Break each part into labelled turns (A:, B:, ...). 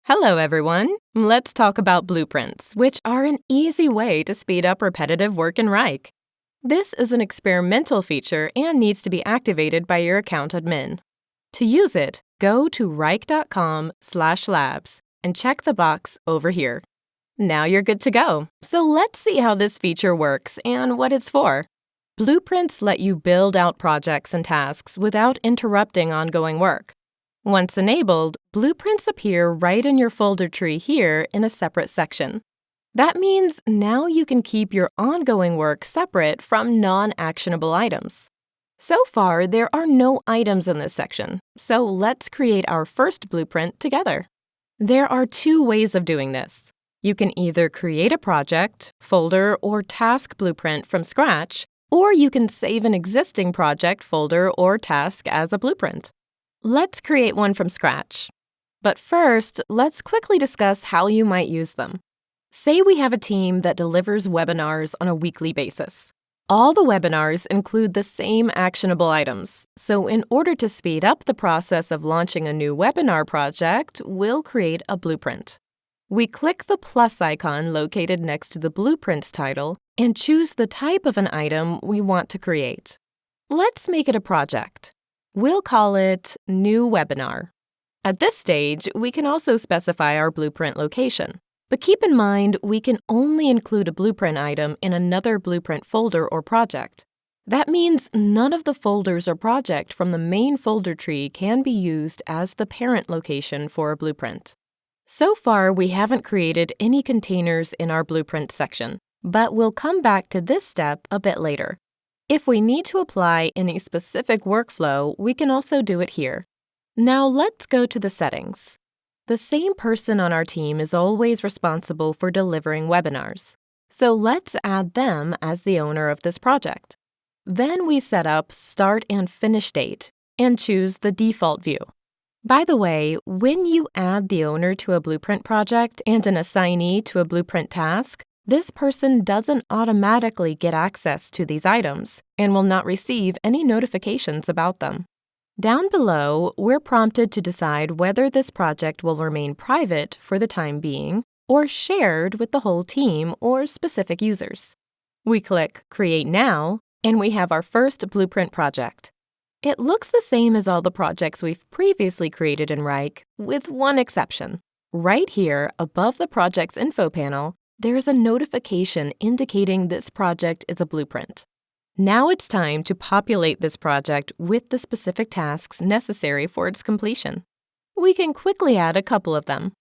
A: Hello, everyone. Let's talk about blueprints, which are an easy way to speed up repetitive work in Wrike. This is an experimental feature and needs to be activated by your account admin. To use it, go to wrike.com/labs and check the box over here. Now you're good to go. So let's see how this feature works and what it's for. Blueprints let you build out projects and tasks without interrupting ongoing work. Once enabled, blueprints appear right in your folder tree here in a separate section. That means now you can keep your ongoing work separate from non-actionable items. So far, there are no items in this section, so let's create our first blueprint together. There are two ways of doing this. You can either create a project, folder, or task blueprint from scratch, or you can save an existing project, folder, or task as a blueprint. Let's create one from scratch. But first, let's quickly discuss how you might use them. Say we have a team that delivers webinars on a weekly basis. All the webinars include the same actionable items, so in order to speed up the process of launching a new webinar project, we'll create a blueprint. We click the plus icon located next to the blueprint's title and choose the type of an item we want to create. Let's make it a project. We'll call it New Webinar. At this stage, we can also specify our blueprint location. But keep in mind, we can only include a blueprint item in another blueprint folder or project. That means none of the folders or project from the main folder tree can be used as the parent location for a blueprint. So far, we haven't created any containers in our blueprint section, but we'll come back to this step a bit later. If we need to apply any specific workflow, we can also do it here. Now let's go to the settings. The same person on our team is always responsible for delivering webinars, so let's add them as the owner of this project. Then we set up Start and Finish Date and choose the default view. By the way, when you add the owner to a blueprint project and an assignee to a blueprint task, this person doesn't automatically get access to these items and will not receive any notifications about them. Down below, we're prompted to decide whether this project will remain private for the time being or shared with the whole team or specific users. We click Create Now, and we have our first blueprint project. It looks the same as all the projects we've previously created in Wrike, with one exception. Right here, above the project's info panel, there's a notification indicating this project is a blueprint. Now it's time to populate this project with the specific tasks necessary for its completion. We can quickly add a couple of them.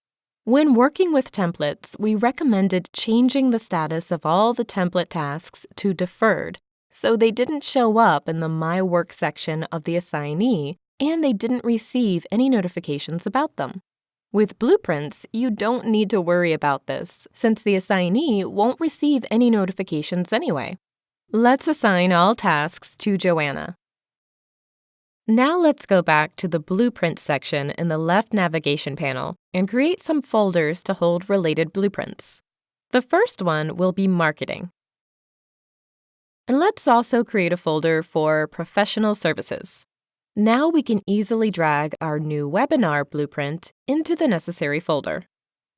A: When working with templates, we recommended changing the status of all the template tasks to deferred, so they didn't show up in the My Work section of the assignee, and they didn't receive any notifications about them. With blueprints, you don't need to worry about this, since the assignee won't receive any notifications anyway. Let's assign all tasks to Joanna. Now let's go back to the Blueprint section in the left navigation panel and create some folders to hold related blueprints. The first one will be Marketing. And let's also create a folder for Professional Services. Now we can easily drag our new webinar blueprint into the necessary folder.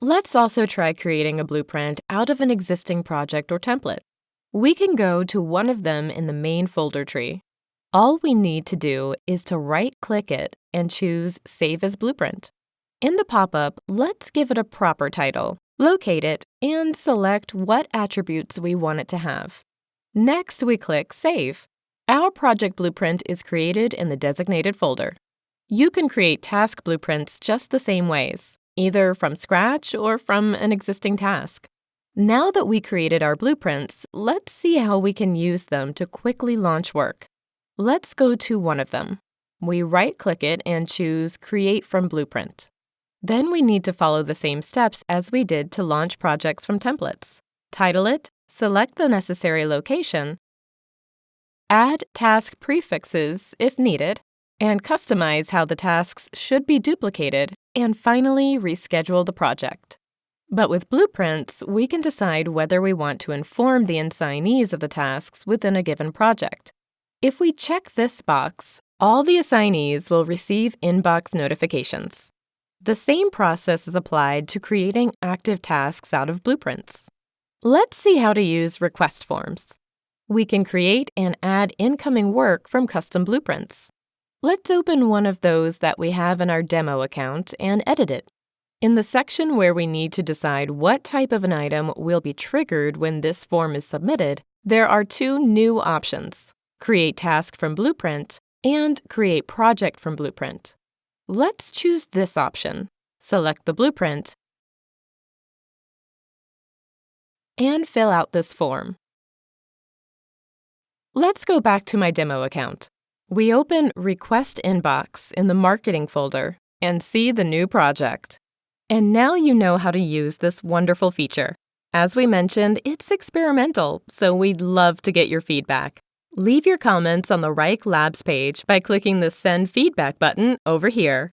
A: Let's also try creating a blueprint out of an existing project or template. We can go to one of them in the main folder tree. All we need to do is to right-click it and choose Save as Blueprint. In the pop-up, let's give it a proper title, locate it, and select what attributes we want it to have. Next, we click Save. Our project blueprint is created in the designated folder. You can create task blueprints just the same ways, either from scratch or from an existing task. Now that we created our blueprints, let's see how we can use them to quickly launch work. Let's go to one of them. We right-click it and choose Create from Blueprint. Then we need to follow the same steps as we did to launch projects from templates. Title it, select the necessary location, add task prefixes if needed, and customize how the tasks should be duplicated, and finally reschedule the project. But with blueprints, we can decide whether we want to inform the assignees of the tasks within a given project. If we check this box, all the assignees will receive inbox notifications. The same process is applied to creating active tasks out of blueprints. Let's see how to use request forms. We can create and add incoming work from custom blueprints. Let's open one of those that we have in our demo account and edit it. In the section where we need to decide what type of an item will be triggered when this form is submitted, there are two new options: Create Task from Blueprint and Create Project from Blueprint. Let's choose this option. Select the blueprint and fill out this form. Let's go back to my demo account. We open Request Inbox in the Marketing folder and see the new project. And now you know how to use this wonderful feature. As we mentioned, it's experimental, so we'd love to get your feedback. Leave your comments on the Wrike Labs page by clicking the Send Feedback button over here.